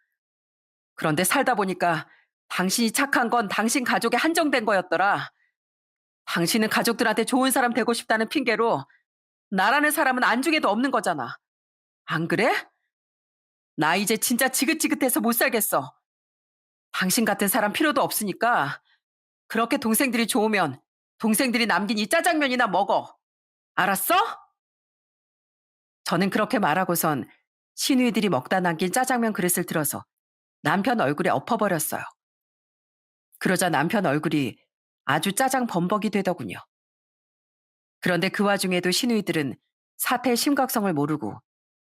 그런데 살다 보니까 당신이 착한 건 당신 가족에 한정된 거였더라. 당신은 가족들한테 좋은 사람 되고 싶다는 핑계로 나라는 사람은 안중에도 없는 거잖아. 안 그래? 나 이제 진짜 지긋지긋해서 못 살겠어. 당신 같은 사람 필요도 없으니까 그렇게 동생들이 좋으면 동생들이 남긴 이 짜장면이나 먹어. 알았어? 저는 그렇게 말하고선 시누이들이 먹다 남긴 짜장면 그릇을 들어서 남편 얼굴에 엎어버렸어요. 그러자 남편 얼굴이 아주 짜장 범벅이 되더군요. 그런데 그 와중에도 시누이들은 사태의 심각성을 모르고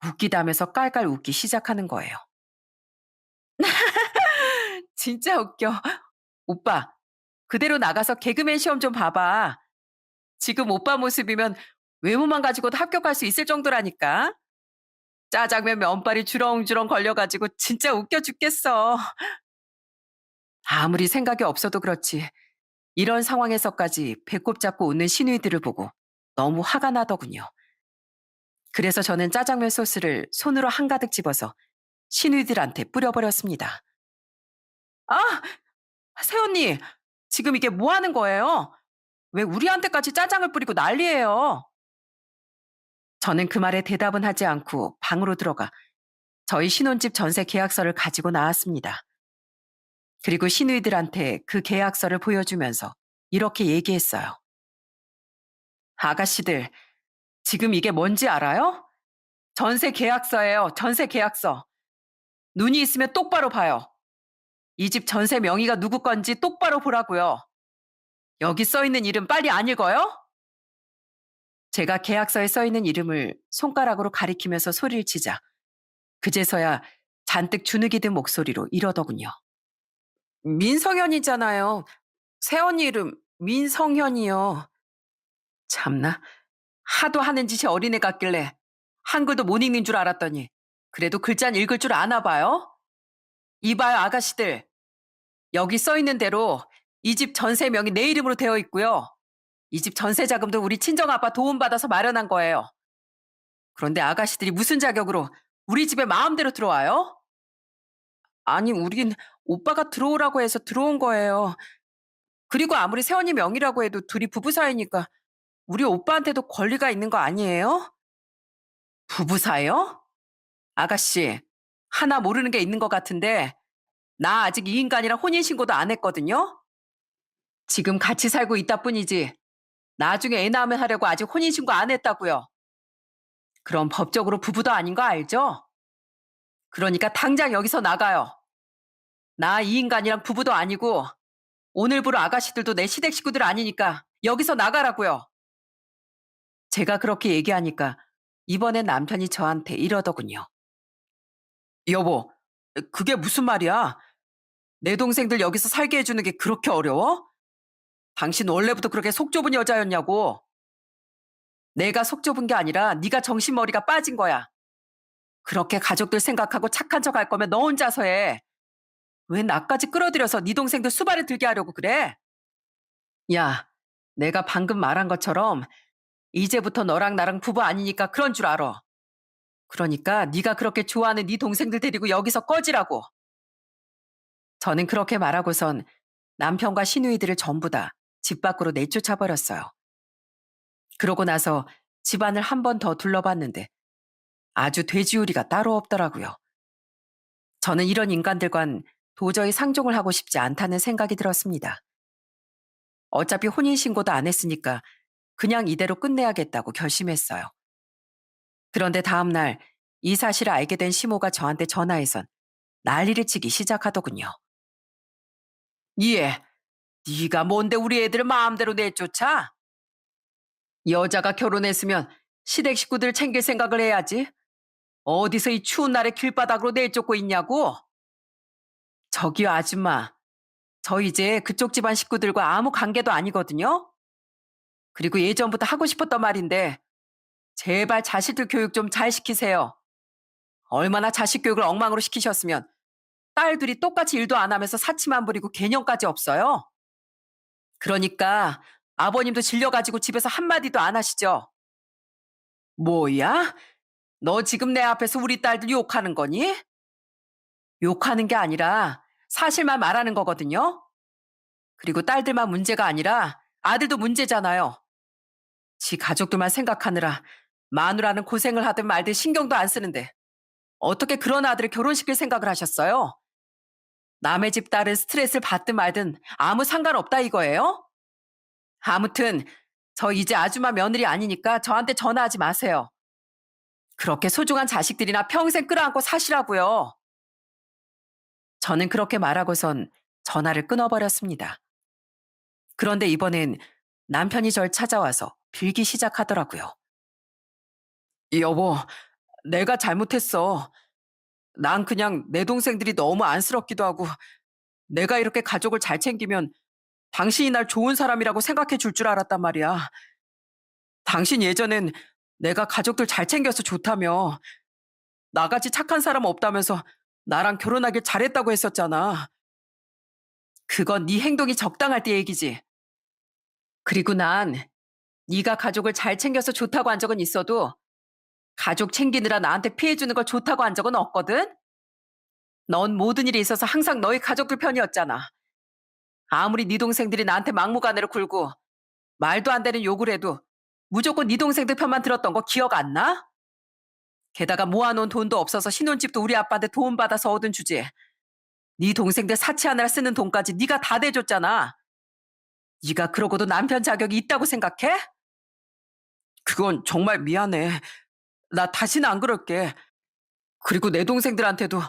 웃기다면서 깔깔 웃기 시작하는 거예요. 진짜 웃겨. 오빠, 그대로 나가서 개그맨 시험 좀 봐봐. 지금 오빠 모습이면 외모만 가지고도 합격할 수 있을 정도라니까. 짜장면 면발이 주렁주렁 걸려가지고 진짜 웃겨 죽겠어. 아무리 생각이 없어도 그렇지. 이런 상황에서까지 배꼽 잡고 웃는 시누이들을 보고 너무 화가 나더군요. 그래서 저는 짜장면 소스를 손으로 한가득 집어서 시누이들한테 뿌려버렸습니다. 아, 새언니, 지금 이게 뭐 하는 거예요? 왜 우리한테까지 짜장을 뿌리고 난리예요? 저는 그 말에 대답은 하지 않고 방으로 들어가 저희 신혼집 전세 계약서를 가지고 나왔습니다. 그리고 시누이들한테 그 계약서를 보여주면서 이렇게 얘기했어요. 아가씨들, 지금 이게 뭔지 알아요? 전세 계약서예요. 전세 계약서. 눈이 있으면 똑바로 봐요. 이 집 전세 명의가 누구 건지 똑바로 보라고요. 여기 써 있는 이름 빨리 안 읽어요? 제가 계약서에 써 있는 이름을 손가락으로 가리키면서 소리를 치자 그제서야 잔뜩 주눅이 든 목소리로 이러더군요. 민성현이잖아요. 새언니 이름 민성현이요. 참나. 하도 하는 짓이 어린애 같길래 한글도 못 읽는 줄 알았더니 그래도 글자는 읽을 줄 아나 봐요? 이봐요 아가씨들. 여기 써 있는 대로 이 집 전세 명이 내 이름으로 되어 있고요. 이 집 전세 자금도 우리 친정아빠 도움받아서 마련한 거예요. 그런데 아가씨들이 무슨 자격으로 우리 집에 마음대로 들어와요? 아니 우린 오빠가 들어오라고 해서 들어온 거예요. 그리고 아무리 새언니 명의라고 해도 둘이 부부 사이니까 우리 오빠한테도 권리가 있는 거 아니에요? 부부 사이요? 아가씨, 하나 모르는 게 있는 것 같은데 나 아직 이 인간이랑 혼인신고도 안 했거든요? 지금 같이 살고 있다 뿐이지 나중에 애 낳으면 하려고 아직 혼인신고 안 했다고요. 그럼 법적으로 부부도 아닌 거 알죠? 그러니까 당장 여기서 나가요. 나 이 인간이랑 부부도 아니고 오늘부로 아가씨들도 내 시댁 식구들 아니니까 여기서 나가라고요. 제가 그렇게 얘기하니까 이번엔 남편이 저한테 이러더군요. 여보, 그게 무슨 말이야? 내 동생들 여기서 살게 해주는 게 그렇게 어려워? 당신 원래부터 그렇게 속 좁은 여자였냐고. 내가 속 좁은 게 아니라 네가 정신머리가 빠진 거야. 그렇게 가족들 생각하고 착한 척 할 거면 너 혼자서 해. 왜 나까지 끌어들여서 네 동생들 수발을 들게 하려고 그래? 야, 내가 방금 말한 것처럼 이제부터 너랑 나랑 부부 아니니까 그런 줄 알아. 그러니까 네가 그렇게 좋아하는 네 동생들 데리고 여기서 꺼지라고. 저는 그렇게 말하고선 남편과 시누이들을 전부 다 집 밖으로 내쫓아 버렸어요. 그러고 나서 집안을 한 번 더 둘러봤는데 아주 돼지우리가 따로 없더라고요. 저는 이런 인간들과는 도저히 상종을 하고 싶지 않다는 생각이 들었습니다. 어차피 혼인신고도 안 했으니까 그냥 이대로 끝내야겠다고 결심했어요. 그런데 다음날 이 사실을 알게 된 시모가 저한테 전화해선 난리를 치기 시작하더군요. 예, 네가 뭔데 우리 애들을 마음대로 내쫓아? 여자가 결혼했으면 시댁 식구들 챙길 생각을 해야지. 어디서 이 추운 날에 길바닥으로 내쫓고 있냐고? 저기요 아줌마, 저 이제 그쪽 집안 식구들과 아무 관계도 아니거든요. 그리고 예전부터 하고 싶었던 말인데 제발 자식들 교육 좀 잘 시키세요. 얼마나 자식 교육을 엉망으로 시키셨으면 딸들이 똑같이 일도 안 하면서 사치만 부리고 개념까지 없어요. 그러니까 아버님도 질려가지고 집에서 한마디도 안 하시죠. 뭐야? 너 지금 내 앞에서 우리 딸들 욕하는 거니? 욕하는 게 아니라 사실만 말하는 거거든요. 그리고 딸들만 문제가 아니라 아들도 문제잖아요. 지 가족들만 생각하느라 마누라는 고생을 하든 말든 신경도 안 쓰는데 어떻게 그런 아들을 결혼시킬 생각을 하셨어요? 남의 집 딸은 스트레스를 받든 말든 아무 상관없다 이거예요? 아무튼 저 이제 아줌마 며느리 아니니까 저한테 전화하지 마세요. 그렇게 소중한 자식들이나 평생 끌어안고 사시라고요. 저는 그렇게 말하고선 전화를 끊어버렸습니다. 그런데 이번엔 남편이 절 찾아와서 빌기 시작하더라고요. 여보, 내가 잘못했어. 난 그냥 내 동생들이 너무 안쓰럽기도 하고 내가 이렇게 가족을 잘 챙기면 당신이 날 좋은 사람이라고 생각해 줄 줄 알았단 말이야. 당신 예전엔 내가 가족들 잘 챙겨서 좋다며 나같이 착한 사람 없다면서 나랑 결혼하길 잘했다고 했었잖아. 그건 네 행동이 적당할 때 얘기지. 그리고 난 네가 가족을 잘 챙겨서 좋다고 한 적은 있어도 가족 챙기느라 나한테 피해 주는 걸 좋다고 한 적은 없거든. 넌 모든 일에 있어서 항상 너희 가족들 편이었잖아. 아무리 네 동생들이 나한테 막무가내로 굴고 말도 안 되는 욕을 해도 무조건 네 동생들 편만 들었던 거 기억 안 나? 게다가 모아놓은 돈도 없어서 신혼집도 우리 아빠한테 도움 받아서 얻은 주제에 네 동생들 사치하느라 쓰는 돈까지 네가 다 대줬잖아. 네가 그러고도 남편 자격이 있다고 생각해? 그건 정말 미안해. 나 다시는 안 그럴게. 그리고 내 동생들한테도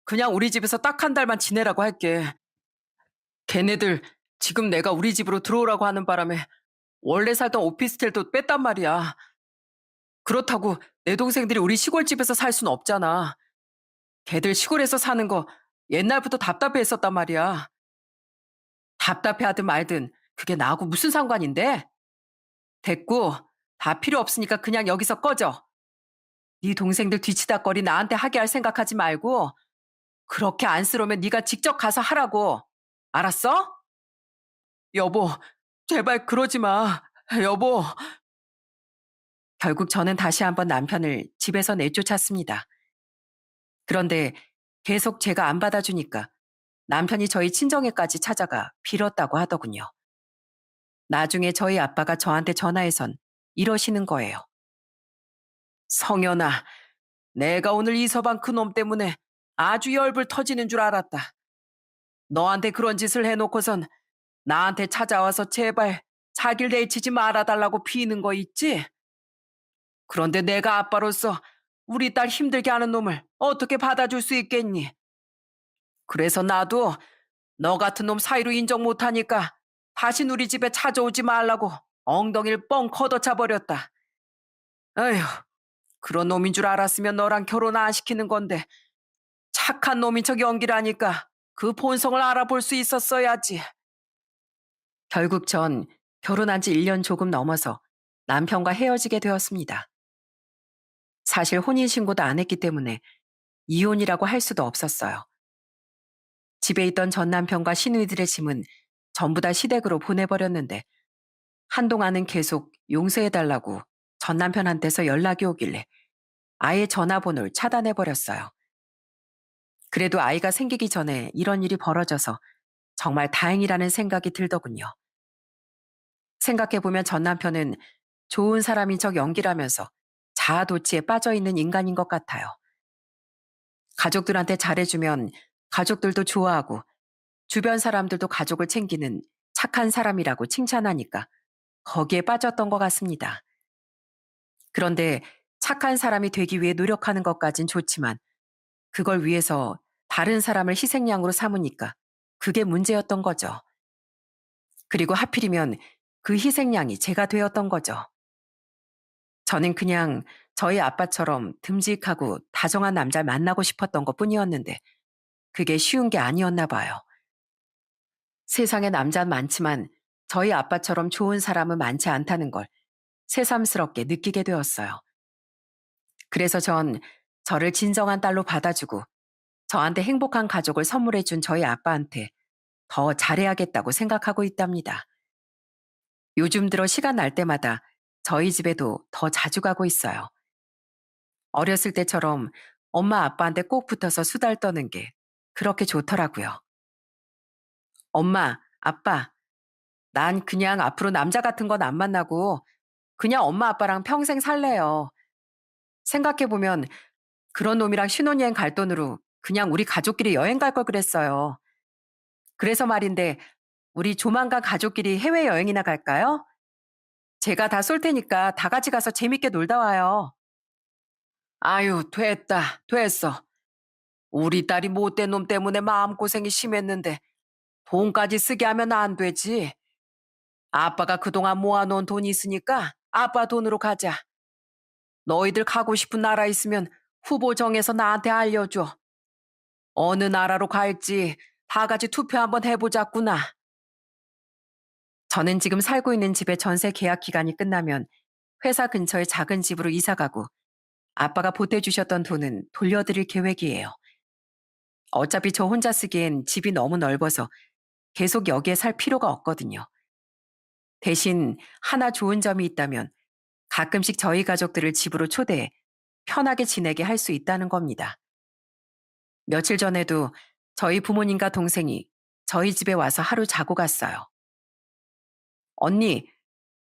그냥 우리 집에서 딱 한 달만 지내라고 할게. 걔네들 지금 내가 우리 집으로 들어오라고 하는 바람에 원래 살던 오피스텔도 뺐단 말이야. 그렇다고 내 동생들이 우리 시골집에서 살 순 없잖아. 걔들 시골에서 사는 거 옛날부터 답답해 했었단 말이야. 답답해 하든 말든 그게 나하고 무슨 상관인데? 됐고, 다 필요 없으니까 그냥 여기서 꺼져. 네 동생들 뒤치다거리 나한테 하게 할 생각하지 말고 그렇게 안쓰러우면 네가 직접 가서 하라고. 알았어? 여보, 제발 그러지 마. 여보. 결국 저는 다시 한번 남편을 집에서 내쫓았습니다. 그런데 계속 제가 안 받아주니까 남편이 저희 친정에까지 찾아가 빌었다고 하더군요. 나중에 저희 아빠가 저한테 전화해선 이러시는 거예요. 성현아, 내가 오늘 이서방 그놈 때문에 아주 열불 터지는 줄 알았다. 너한테 그런 짓을 해놓고선 나한테 찾아와서 제발 자기를 내치지 말아달라고 비는 거 있지? 그런데 내가 아빠로서 우리 딸 힘들게 하는 놈을 어떻게 받아줄 수 있겠니? 그래서 나도 너 같은 놈 사이로 인정 못하니까 다시 우리 집에 찾아오지 말라고 엉덩이를 뻥 걷어차 버렸다. 에휴, 그런 놈인 줄 알았으면 너랑 결혼 안 시키는 건데 착한 놈인 척 연기를 하니까 그 본성을 알아볼 수 있었어야지. 결국 전 결혼한 지 1년 조금 넘어서 남편과 헤어지게 되었습니다. 사실 혼인신고도 안 했기 때문에 이혼이라고 할 수도 없었어요. 집에 있던 전 남편과 시누이들의 짐은 전부 다 시댁으로 보내버렸는데 한동안은 계속 용서해달라고 전 남편한테서 연락이 오길래 아예 전화번호를 차단해버렸어요. 그래도 아이가 생기기 전에 이런 일이 벌어져서 정말 다행이라는 생각이 들더군요. 생각해보면 전 남편은 좋은 사람인 척 연기를 하면서 자아도취에 빠져있는 인간인 것 같아요. 가족들한테 잘해주면 가족들도 좋아하고 주변 사람들도 가족을 챙기는 착한 사람이라고 칭찬하니까 거기에 빠졌던 것 같습니다. 그런데 착한 사람이 되기 위해 노력하는 것까진 좋지만 그걸 위해서 다른 사람을 희생양으로 삼으니까 그게 문제였던 거죠. 그리고 하필이면 그 희생양이 제가 되었던 거죠. 저는 그냥 저희 아빠처럼 듬직하고 다정한 남자를 만나고 싶었던 것 뿐이었는데 그게 쉬운 게 아니었나 봐요. 세상에 남자는 많지만 저희 아빠처럼 좋은 사람은 많지 않다는 걸 새삼스럽게 느끼게 되었어요. 그래서 전 저를 진정한 딸로 받아주고 저한테 행복한 가족을 선물해준 저희 아빠한테 더 잘해야겠다고 생각하고 있답니다. 요즘 들어 시간 날 때마다 저희 집에도 더 자주 가고 있어요. 어렸을 때처럼 엄마 아빠한테 꼭 붙어서 수다를 떠는 게 그렇게 좋더라고요. 엄마, 아빠, 난 그냥 앞으로 남자 같은 건 안 만나고 그냥 엄마 아빠랑 평생 살래요. 생각해보면 그런 놈이랑 신혼여행 갈 돈으로 그냥 우리 가족끼리 여행 갈 걸 그랬어요. 그래서 말인데 우리 조만간 가족끼리 해외여행이나 갈까요? 제가 다 쏠 테니까 다 같이 가서 재밌게 놀다 와요. 아유, 됐다. 됐어. 우리 딸이 못된 놈 때문에 마음고생이 심했는데 돈까지 쓰게 하면 안 되지. 아빠가 그동안 모아놓은 돈이 있으니까 아빠 돈으로 가자. 너희들 가고 싶은 나라 있으면 후보 정해서 나한테 알려줘. 어느 나라로 갈지 다 같이 투표 한번 해보자꾸나. 저는 지금 살고 있는 집의 전세 계약 기간이 끝나면 회사 근처의 작은 집으로 이사 가고 아빠가 보태주셨던 돈은 돌려드릴 계획이에요. 어차피 저 혼자 쓰기엔 집이 너무 넓어서 계속 여기에 살 필요가 없거든요. 대신 하나 좋은 점이 있다면 가끔씩 저희 가족들을 집으로 초대해 편하게 지내게 할 수 있다는 겁니다. 며칠 전에도 저희 부모님과 동생이 저희 집에 와서 하루 자고 갔어요. 언니,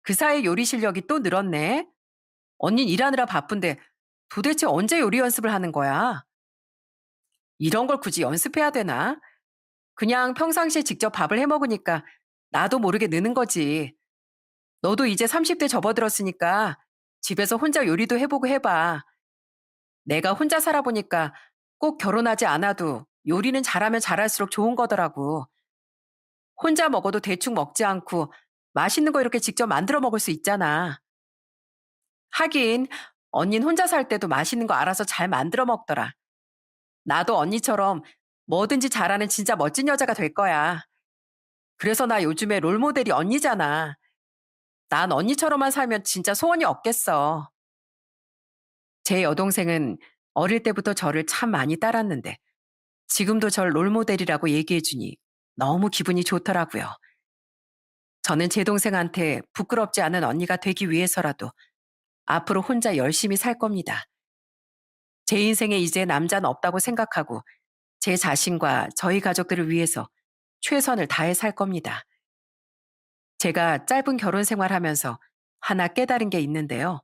그 사이 요리 실력이 또 늘었네. 언닌 일하느라 바쁜데 도대체 언제 요리 연습을 하는 거야? 이런 걸 굳이 연습해야 되나? 그냥 평상시에 직접 밥을 해 먹으니까 나도 모르게 느는 거지. 너도 이제 30대 접어들었으니까 집에서 혼자 요리도 해보고 해봐. 내가 혼자 살아보니까 꼭 결혼하지 않아도 요리는 잘하면 잘할수록 좋은 거더라고. 혼자 먹어도 대충 먹지 않고 맛있는 거 이렇게 직접 만들어 먹을 수 있잖아. 하긴, 언닌 혼자 살 때도 맛있는 거 알아서 잘 만들어 먹더라. 나도 언니처럼 뭐든지 잘하는 진짜 멋진 여자가 될 거야. 그래서 나 요즘에 롤모델이 언니잖아. 난 언니처럼만 살면 진짜 소원이 없겠어. 제 여동생은 어릴 때부터 저를 참 많이 따랐는데 지금도 절 롤모델이라고 얘기해 주니 너무 기분이 좋더라고요. 저는 제 동생한테 부끄럽지 않은 언니가 되기 위해서라도 앞으로 혼자 열심히 살 겁니다. 제 인생에 이제 남자는 없다고 생각하고 제 자신과 저희 가족들을 위해서 최선을 다해 살 겁니다. 제가 짧은 결혼 생활하면서 하나 깨달은 게 있는데요.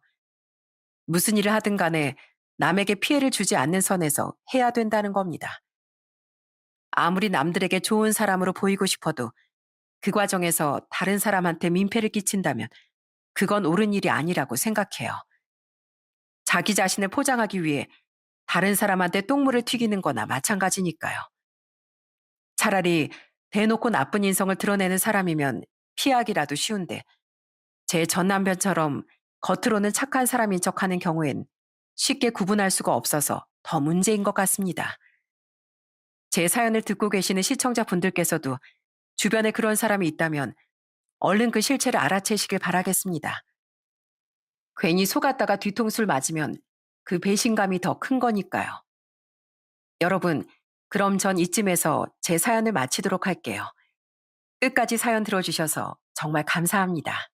무슨 일을 하든 간에 남에게 피해를 주지 않는 선에서 해야 된다는 겁니다. 아무리 남들에게 좋은 사람으로 보이고 싶어도 그 과정에서 다른 사람한테 민폐를 끼친다면 그건 옳은 일이 아니라고 생각해요. 자기 자신을 포장하기 위해 다른 사람한테 똥물을 튀기는 거나 마찬가지니까요. 차라리 대놓고 나쁜 인성을 드러내는 사람이면 피하기라도 쉬운데 제 전 남편처럼 겉으로는 착한 사람인 척하는 경우엔 쉽게 구분할 수가 없어서 더 문제인 것 같습니다. 제 사연을 듣고 계시는 시청자분들께서도 주변에 그런 사람이 있다면 얼른 그 실체를 알아채시길 바라겠습니다. 괜히 속았다가 뒤통수를 맞으면 그 배신감이 더 큰 거니까요. 여러분, 그럼 전 이쯤에서 제 사연을 마치도록 할게요. 끝까지 사연 들어주셔서 정말 감사합니다.